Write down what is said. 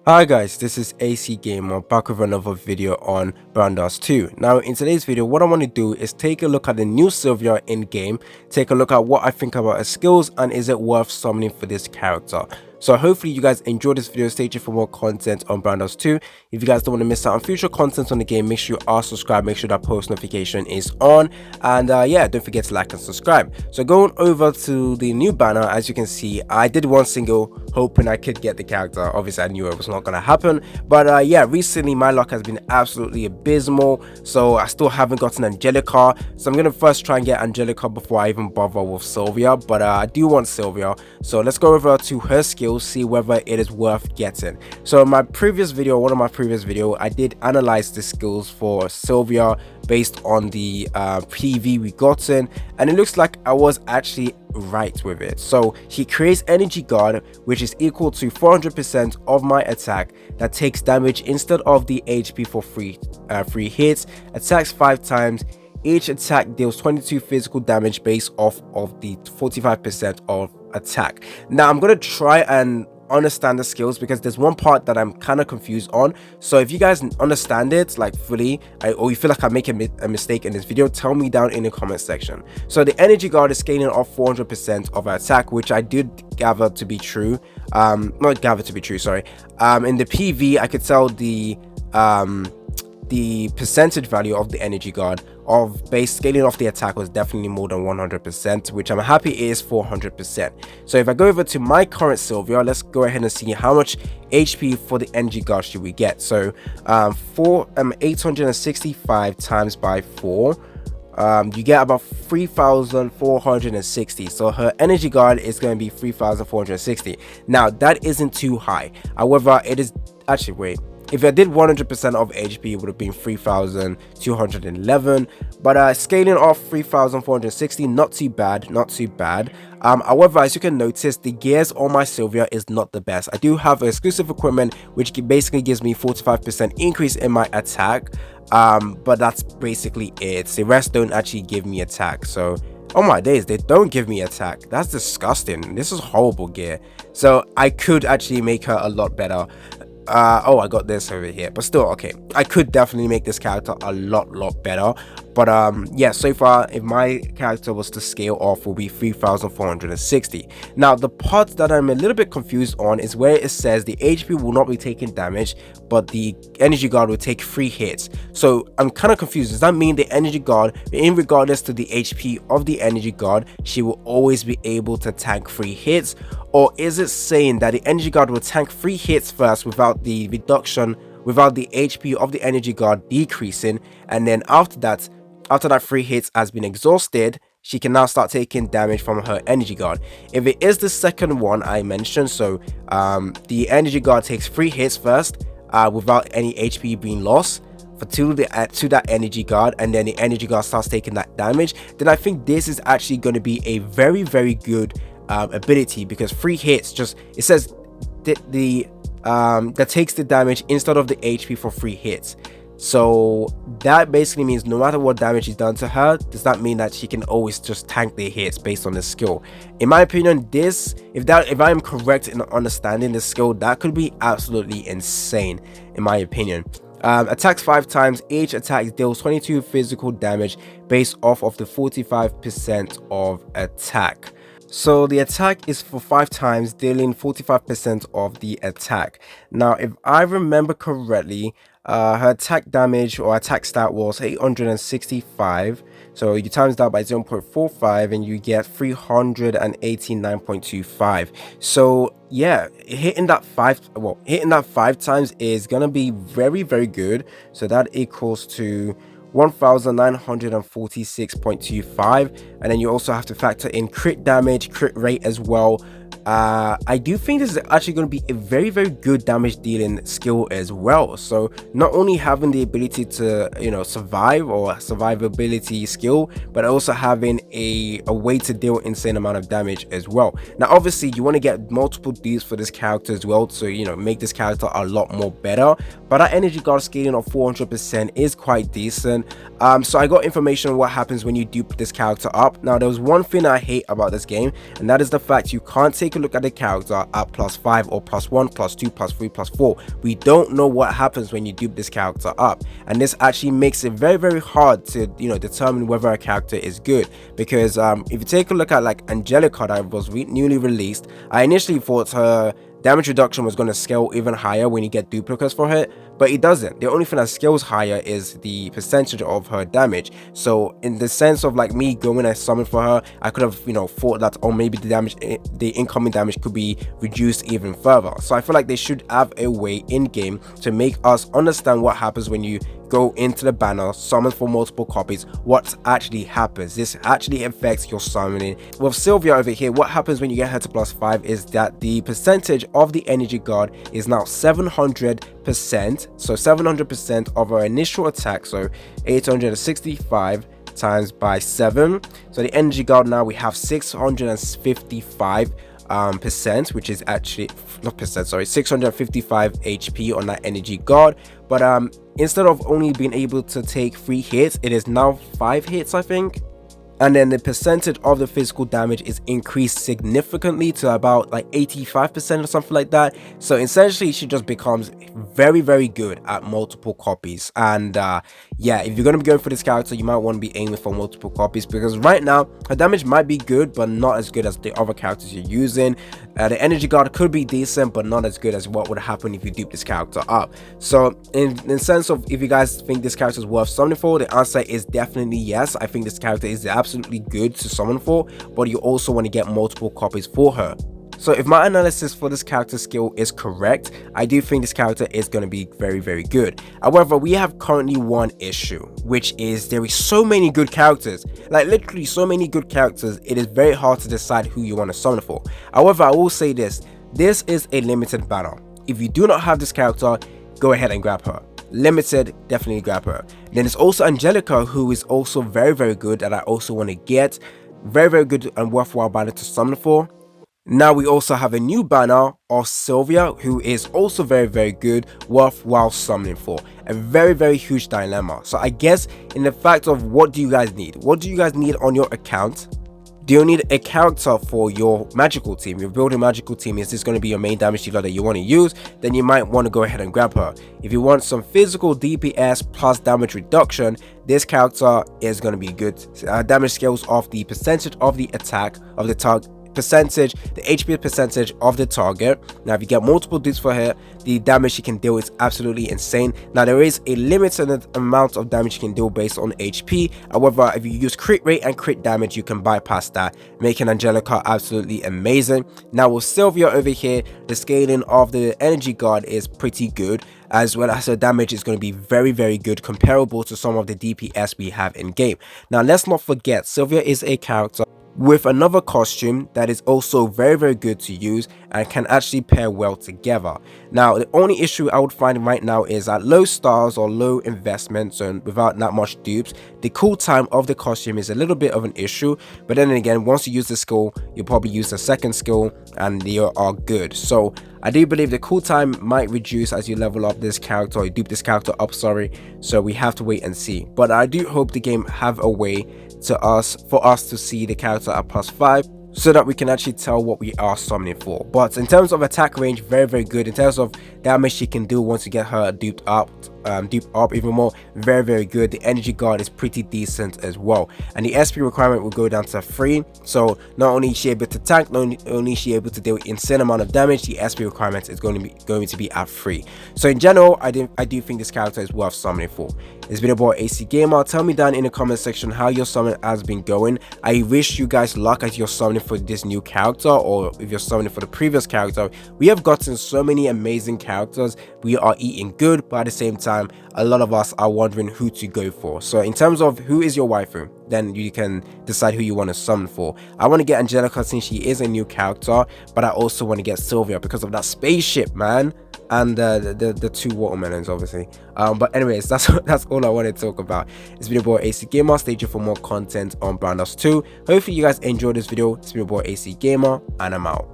Hi guys, this is AC Gamer back with another video on Brandas 2. Now in today's video, what I want to do is take a look at the new Sylvia in game, take a look at what I think about her skills and is it worth summoning for this character. So hopefully you guys enjoyed this video. Stay tuned for more content on Brandas 2. If you guys don't want to miss out on future content on the game, make sure you are subscribed, make sure that post notification is on, and yeah, don't forget to like and subscribe. So going over to the new banner, as you can see, I did one single hoping I could get the character. Obviously I knew it was not going to happen, but yeah, recently my luck has been absolutely abysmal, so I still haven't gotten Angelica, so I'm going to first try and get Angelica before I even bother with Sylvia, but I do want Sylvia. So let's go over to her skills, see whether it is worth getting. So in my previous video, one of my previous video, I did analyze the skills for Sylvia based on the PV we gotten, and it looks like I was actually right with it. So she creates energy guard, which is equal to 400% of my attack that takes damage instead of the HP for free hits, attacks 5 times. Each attack deals 22 physical damage based off of the 45% of attack. Now I'm gonna try and understand the skills because there's one part that I'm kind of confused on. So if you guys understand it like fully, or you feel like I'm making a mistake in this video, tell me down in the comment section. So the energy guard is scaling off 400% of our attack, which I did gather to be true. Not gather to be true, sorry. In the PV I could tell the percentage value of the energy guard of base scaling off the attack was definitely more than 100%, which I'm happy is 400%. So if I go over to my current Sylvia, let's go ahead and see how much HP for the energy guard should we get. So 865 times by 4, you get about 3,460. So her energy guard is going to be 3,460. Now that isn't too high, however it is actually, wait, if I did 100% of HP, it would have been 3,211, but scaling off 3,460, not too bad, not too bad. However, as you can notice, the gears on my Sylvia is not the best. I do have exclusive equipment which basically gives me 45% increase in my attack, but that's basically it. The rest don't actually give me attack. So oh my days, they don't give me attack. That's disgusting. This is horrible gear. So I could actually make her a lot better. Oh, I got this over here, but still, okay, I could definitely make this character a lot better. But yeah, so far if my character was to scale off, will be 3,460. Now the part that I'm a little bit confused on is where it says the HP will not be taking damage, but the energy guard will take 3 hits. So I'm kind of confused. Does that mean the energy guard, in regardless to the HP of the energy guard, she will always be able to tank 3 hits? Or is it saying that the energy guard will tank 3 hits first without the reduction, without the HP of the energy guard decreasing, and then after that 3 hits has been exhausted, she can now start taking damage from her energy guard? If it is the second one I mentioned, so the energy guard takes 3 hits first without any HP being lost to that energy guard, and then the energy guard starts taking that damage, then I think this is actually going to be a very good ability, because 3 hits, just it says that takes the damage instead of the HP for 3 hits. So that basically means no matter what damage is done to her, does that mean that she can always just tank the hits based on the skill? In my opinion, this, if I am correct in understanding the skill, that could be absolutely insane in my opinion. Attacks 5 times, each attack deals 22 physical damage based off of the 45% of attack. So the attack is for 5 times, dealing 45% of the attack. Now if I remember correctly, her attack damage or attack stat was 865, so you times that by 0.45 and you get 389.25. so yeah, hitting that 5 times is gonna be very good. So that equals to 1,946.25, and then you also have to factor in crit damage, crit rate as well. I do think this is actually going to be a very good damage dealing skill as well. So not only having the ability to, you know, survive or survivability skill, but also having a way to deal insane amount of damage as well. Now obviously you want to get multiple deals for this character as well, so you know, make this character a lot more better, but that energy guard scaling of 400% is quite decent. So I got information on what happens when you dupe this character up. Now there was one thing I hate about this game, and that is the fact you can't take take a look at the character at +5 or +1, +2, +3, +4, we don't know what happens when you dupe this character up, and this actually makes it very hard to determine whether a character is good. Because if you take a look at like Angelica that was newly released, I initially thought her damage reduction was going to scale even higher when you get duplicates for her, but it doesn't. The only thing that scales higher is the percentage of her damage. So in the sense of like me going and summon for her, I could have thought that, oh, maybe the incoming damage could be reduced even further. So I feel like they should have a way in game to make us understand what happens when you go into the banner, summon for multiple copies, what actually happens. This actually affects your summoning. With Sylvia over here, what happens when you get her to +5 is that the percentage of the energy guard is now 700%. So 700% of her initial attack, so 865 times by 7. So the energy guard now we have 655 percent, which is actually not percent, sorry, 655 HP on that energy guard. But instead of only being able to take 3 hits, it is now 5 hits, I think. And then the percentage of the physical damage is increased significantly to about like 85% or something like that. So essentially she just becomes very good at multiple copies. And yeah, if you're going to be going for this character, you might want to be aiming for multiple copies, because right now her damage might be good but not as good as the other characters you're using. The energy guard could be decent but not as good as what would happen if you dupe this character up. So in the sense of, if you guys think this character is worth summoning for, the answer is definitely yes. I think this character is absolutely good to summon for, but you also want to get multiple copies for her. So if my analysis for this character skill is correct, I do think this character is going to be very good. However, we have currently one issue, which is there is so many good characters, like literally so many good characters, it is very hard to decide who you want to summon for. However, I will say this is a limited banner. If you do not have this character, go ahead and grab her. Limited, definitely grab her. Then there's also Angelica, who is also very good, and I also want to get. Very good and worthwhile banner to summon for. Now we also have a new banner of Sylvia, who is also very good, worthwhile summoning for. A very huge dilemma. So I guess in the fact of, what do you guys need? What do you guys need on your account? Do you need a character for your magical team? You're building a magical team, is this going to be your main damage dealer that you want to use? Then you might want to go ahead and grab her. If you want some physical DPS plus damage reduction, this character is going to be good. Damage scales off the percentage of the attack of the target, percentage, the HP percentage of the target. Now if you get multiple dudes for her, the damage she can deal is absolutely insane. Now there is a limited amount of damage you can deal based on HP. However, if you use crit rate and crit damage, you can bypass that, making Angelica absolutely amazing. Now with Sylvia over here, the scaling of the energy guard is pretty good, as well as her damage is going to be very good, comparable to some of the DPS we have in game. Now let's not forget, Sylvia is a character with another costume that is also very good to use and can actually pair well together. Now the only issue I would find right now is at low stars or low investments and without that much dupes, the cooltime of the costume is a little bit of an issue. But then again, once you use the skill, you'll probably use the second skill and you are good. So I do believe the cooltime might reduce as you level up this character, or you dupe this character up, sorry. So we have to wait and see. But I do hope the game have a way for us to see the character at +5, so that we can actually tell what we are summoning for. But in terms of attack range, very good. In terms of damage she can do once you get her duped up even more, very good. The energy guard is pretty decent as well, and the SP requirement will go down to 3. So not only is she able to tank, not only is she able to deal insane amount of damage, the SP requirement is going to be at 3. So in general, I do think this character is worth summoning for. It's been about AC Gamer. Tell me down in the comment section how your summon has been going. I wish you guys luck as you're summoning for this new character, or if you're summoning for the previous character. We have gotten so many amazing characters. We are eating good, but at the same time, a lot of us are wondering who to go for. So in terms of who is your waifu, then you can decide who you want to summon for. I want to get Angelica since she is a new character, but I also want to get Sylvia because of that spaceship, man, and the 2 watermelons, obviously. But anyways, that's all I want to talk about. It's been your boy AC Gamer. Stay tuned for more content on Brown Dust 2. Hopefully you guys enjoyed this video. It's been your boy AC Gamer, and I'm out.